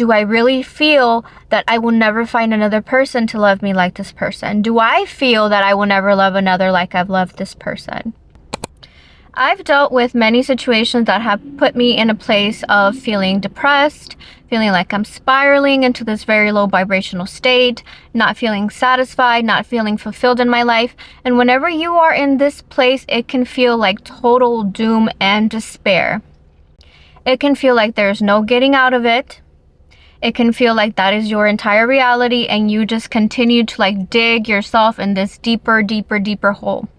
Do I really feel that I will never find another person to love me like this person? Do I feel that I will never love another like I've loved this person? I've dealt with many situations that have put me in a place of feeling depressed, feeling like I'm spiraling into this very low vibrational state, not feeling satisfied, not feeling fulfilled in my life. And whenever you are in this place, it can feel like total doom and despair. It can feel like there's no getting out of it. It can feel like that is your entire reality and you just continue to like dig yourself in this deeper, deeper, deeper hole.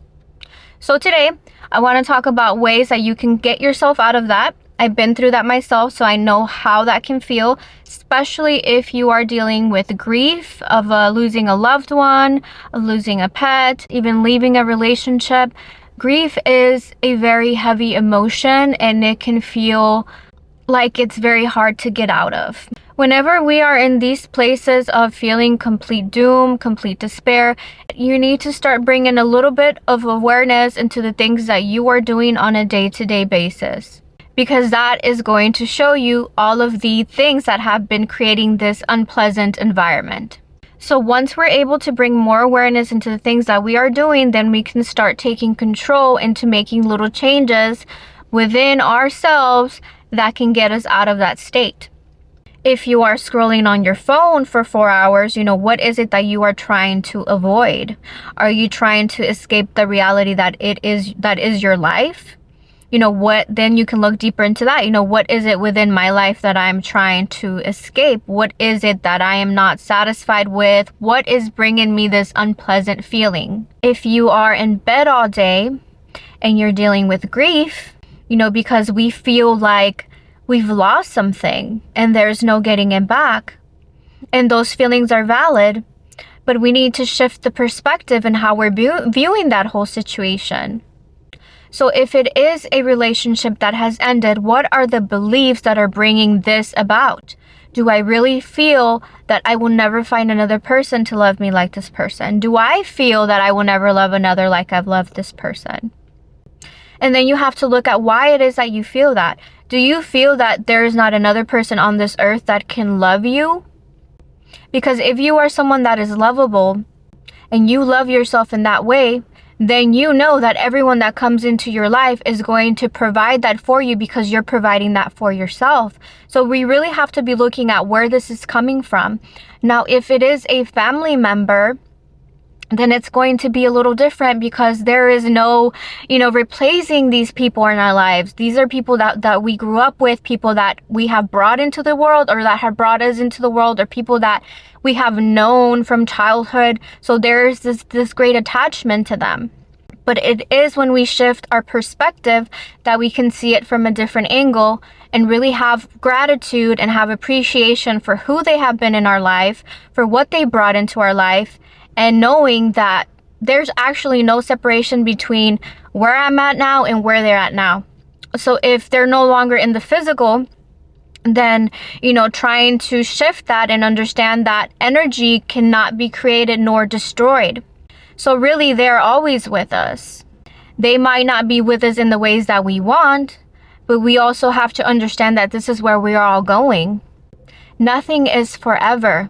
So today, I want to talk about ways that you can get yourself out of that. I've been through that myself, so I know how that can feel, especially if you are dealing with grief of losing a loved one, of losing a pet, even leaving a relationship. Grief is a very heavy emotion and it can feel like it's very hard to get out of. Whenever we are in these places of feeling complete doom, complete despair, you need to start bringing a little bit of awareness into the things that you are doing on a day-to-day basis. Because that is going to show you all of the things that have been creating this unpleasant environment. So once we're able to bring more awareness into the things that we are doing, then we can start taking control into making little changes within ourselves that can get us out of that state. If you are scrolling on your phone for 4 hours, what is it that you are trying to avoid? Are you trying to escape the reality that is your life? Then you can look deeper into that. What is it within my life that I'm trying to escape? What is it that I am not satisfied with? What is bringing me this unpleasant feeling? If you are in bed all day and you're dealing with grief, because we feel like we've lost something and there's no getting it back. And those feelings are valid, but we need to shift the perspective and how we're viewing that whole situation. So if it is a relationship that has ended, what are the beliefs that are bringing this about? Do I really feel that I will never find another person to love me like this person? Do I feel that I will never love another like I've loved this person? And then you have to look at why it is that you feel that. Do you feel that there is not another person on this earth that can love you? Because if you are someone that is lovable and you love yourself in that way, then you know that everyone that comes into your life is going to provide that for you because you're providing that for yourself. So we really have to be looking at where this is coming from. Now, if it is a family member, then it's going to be a little different because there is no, replacing these people in our lives. These are people that we grew up with, people that we have brought into the world or that have brought us into the world, or people that we have known from childhood. So there's this great attachment to them. But it is when we shift our perspective that we can see it from a different angle and really have gratitude and have appreciation for who they have been in our life, for what they brought into our life, and knowing that there's actually no separation between where I'm at now and where they're at now. So if they're no longer in the physical, then, trying to shift that and understand that energy cannot be created nor destroyed. So really, they're always with us. They might not be with us in the ways that we want, but we also have to understand that this is where we are all going. Nothing is forever.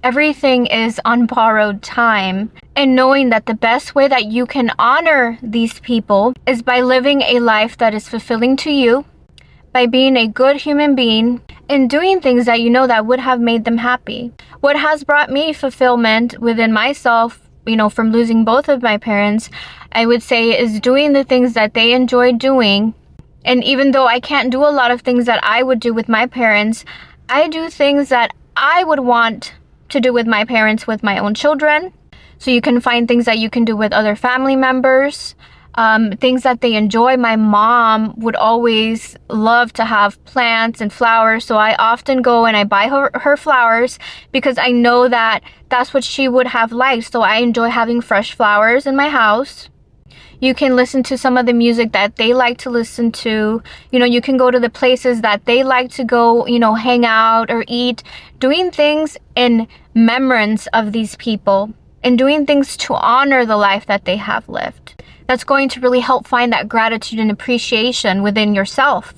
Everything is on borrowed time. And knowing that the best way that you can honor these people is by living a life that is fulfilling to you, by being a good human being, and doing things that that would have made them happy. What has brought me fulfillment within myself, from losing both of my parents, I would say is doing the things that they enjoyed doing. And even though I can't do a lot of things that I would do with my parents, I do things that I would want to do with my parents with my own children. So you can find things that you can do with other family members, things that they enjoy. My mom would always love to have plants and flowers, so I often go and I buy her flowers because I know that that's what she would have liked. So I enjoy having fresh flowers in my house. You can listen to some of the music that they like to listen to. You can go to the places that they like to go, hang out or eat, doing things in remembrance of these people and doing things to honor the life that they have lived. That's going to really help find that gratitude and appreciation within yourself.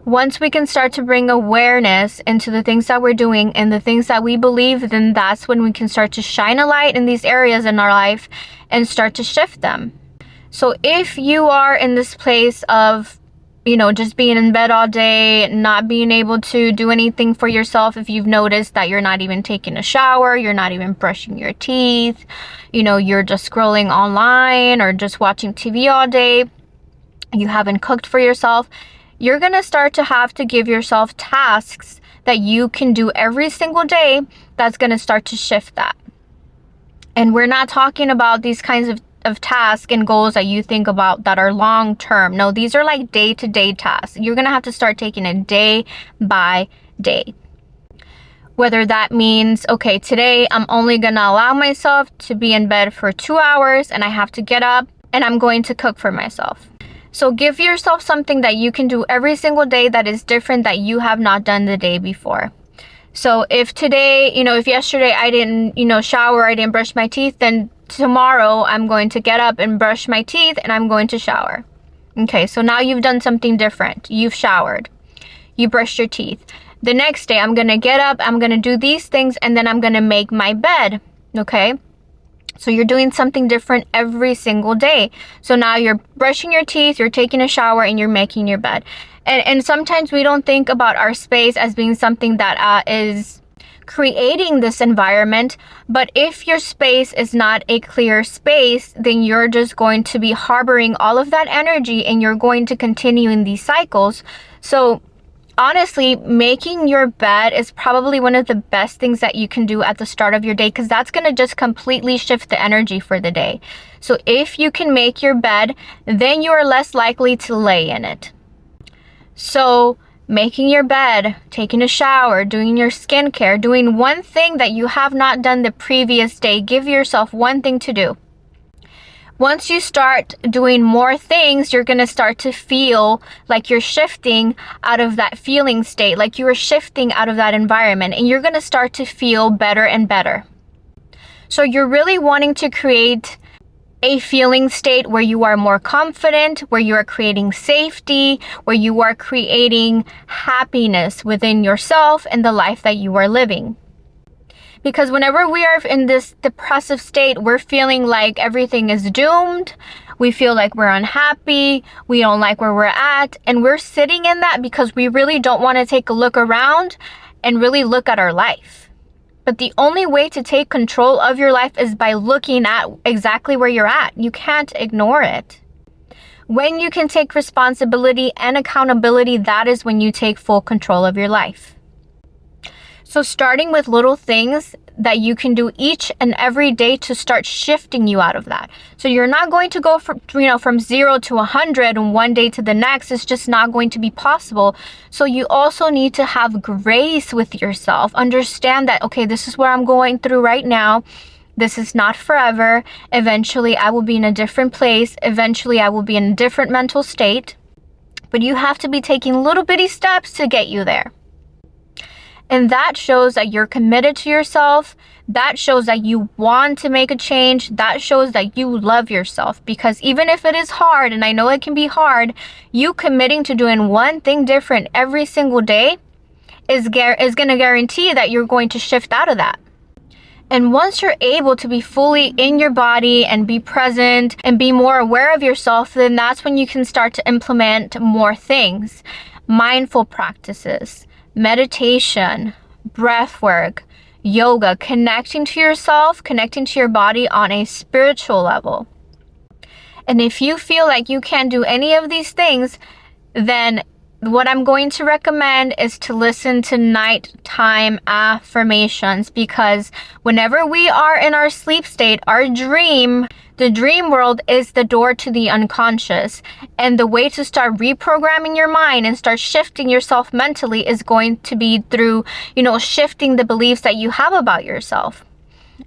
Once we can start to bring awareness into the things that we're doing and the things that we believe, then that's when we can start to shine a light in these areas in our life and start to shift them. So if you are in this place of, you know, just being in bed all day, not being able to do anything for yourself, if you've noticed that you're not even taking a shower, you're not even brushing your teeth, you know, you're just scrolling online or just watching TV all day, you haven't cooked for yourself, you're going to start to have to give yourself tasks that you can do every single day that's going to start to shift that. And we're not talking about these kinds of tasks and goals that you think about that are long term. No, these are like day-to-day tasks. You're going to have to start taking it day by day. Whether that means, okay, today I'm only going to allow myself to be in bed for 2 hours and I have to get up and I'm going to cook for myself. So give yourself something that you can do every single day that is different that you have not done the day before. So if today, you know, if yesterday I didn't, you know, shower, I didn't brush my teeth, then tomorrow I'm going to get up and brush my teeth and I'm going to shower. Okay, so now you've done something different. You've showered. You brushed your teeth. The next day I'm going to get up, I'm going to do these things, and then I'm going to make my bed. Okay? So you're doing something different every single day. So now you're brushing your teeth, you're taking a shower, and you're making your bed. And sometimes we don't think about our space as being something that is creating this environment. But if your space is not a clear space, then you're just going to be harboring all of that energy and you're going to continue in these cycles. So honestly, making your bed is probably one of the best things that you can do at the start of your day, because that's going to just completely shift the energy for the day. So if you can make your bed, then you are less likely to lay in it. So making your bed, taking a shower, doing your skincare, doing one thing that you have not done the previous day. Give yourself one thing to do. Once you start doing more things, you're going to start to feel like you're shifting out of that feeling state, like you are shifting out of that environment, and you're going to start to feel better and better. So you're really wanting to create a feeling state where you are more confident, where you are creating safety, where you are creating happiness within yourself and the life that you are living. Because whenever we are in this depressive state, we're feeling like everything is doomed. We feel like we're unhappy. We don't like where we're at. And we're sitting in that because we really don't want to take a look around and really look at our life. But the only way to take control of your life is by looking at exactly where you're at. You can't ignore it. When you can take responsibility and accountability, that is when you take full control of your life. So starting with little things that you can do each and every day to start shifting you out of that. So you're not going to go from 0 to 100 and one day to the next. It's just not going to be possible. So you also need to have grace with yourself. Understand that, okay, this is what I'm going through right now. This is not forever. Eventually I will be in a different place. Eventually I will be in a different mental state. But you have to be taking little bitty steps to get you there. And that shows that you're committed to yourself. That shows that you want to make a change. That shows that you love yourself. Because even if it is hard, and I know it can be hard, you committing to doing one thing different every single day is going to guarantee that you're going to shift out of that. And once you're able to be fully in your body and be present and be more aware of yourself, then that's when you can start to implement more things. Mindful practices, meditation, breath work, yoga, connecting to yourself, connecting to your body on a spiritual level. And if you feel like you can't do any of these things, then what I'm going to recommend is to listen to nighttime affirmations, because whenever we are in our sleep state, the dream world is the door to the unconscious. And the way to start reprogramming your mind and start shifting yourself mentally is going to be through, shifting the beliefs that you have about yourself.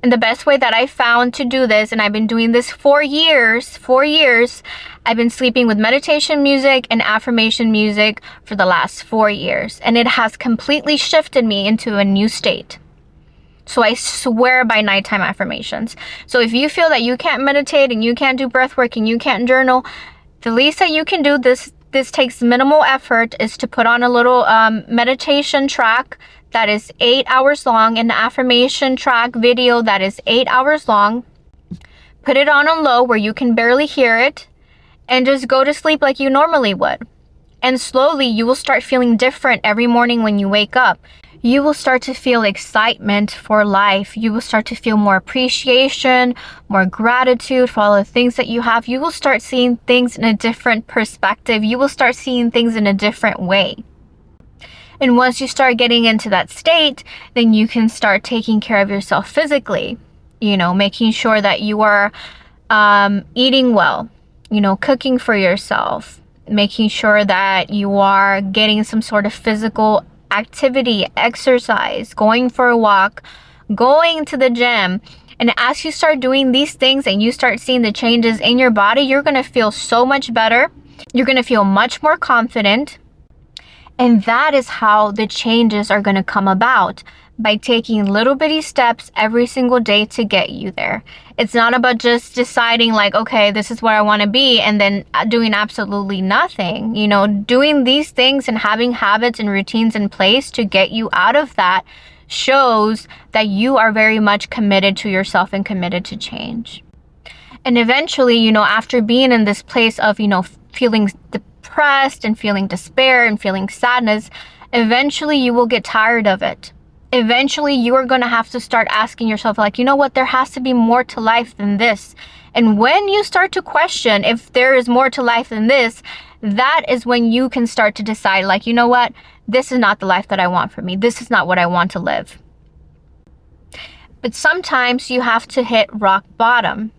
And the best way that I found to do this, and I've been doing this for years, I've been sleeping with meditation music and affirmation music for the last 4 years. And it has completely shifted me into a new state. So I swear by nighttime affirmations. So if you feel that you can't meditate and you can't do breath work and you can't journal, the least that you can do this this takes minimal effort, is to put on a little meditation track that is 8 hours long, an affirmation track video that is 8 hours long. Put it on low where you can barely hear it, and just go to sleep like you normally would. And slowly you will start feeling different every morning when you wake up. You will start to feel excitement for life. You will start to feel more appreciation, more gratitude for all the things that you have. You will start seeing things in a different perspective. You will start seeing things in a different way. And once you start getting into that state, then you can start taking care of yourself physically. You know, making sure that you are eating well, you know, cooking for yourself, making sure that you are getting some sort of physical activity, exercise, going for a walk, going to the gym. And as you start doing these things and you start seeing the changes in your body, you're going to feel so much better. You're going to feel much more confident. And that is how the changes are going to come about, by taking little bitty steps every single day to get you there. It's not about just deciding like, okay, this is where I want to be, and then doing absolutely nothing. You know, doing these things and having habits and routines in place to get you out of that shows that you are very much committed to yourself and committed to change. And eventually, you know, after being in this place of, you know, feeling depressed and feeling despair and feeling sadness, eventually you will get tired of it. Eventually you are going to have to start asking yourself like, you know what, there has to be more to life than this. And when you start to question if there is more to life than this, that is when you can start to decide like, you know what, this is not the life that I want for me. This is not what I want to live. But sometimes you have to hit rock bottom.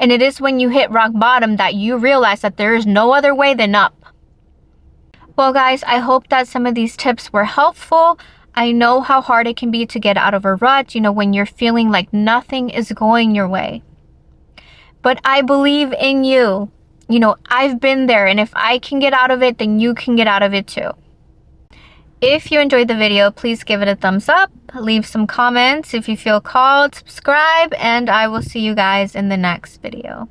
And it is when you hit rock bottom that you realize that there is no other way than up. Well, guys, I hope that some of these tips were helpful. I know how hard it can be to get out of a rut, you know, when you're feeling like nothing is going your way. But I believe in you. You know, I've been there, and if I can get out of it, then you can get out of it too. If you enjoyed the video, please give it a thumbs up, leave some comments if you feel called, subscribe, and I will see you guys in the next video.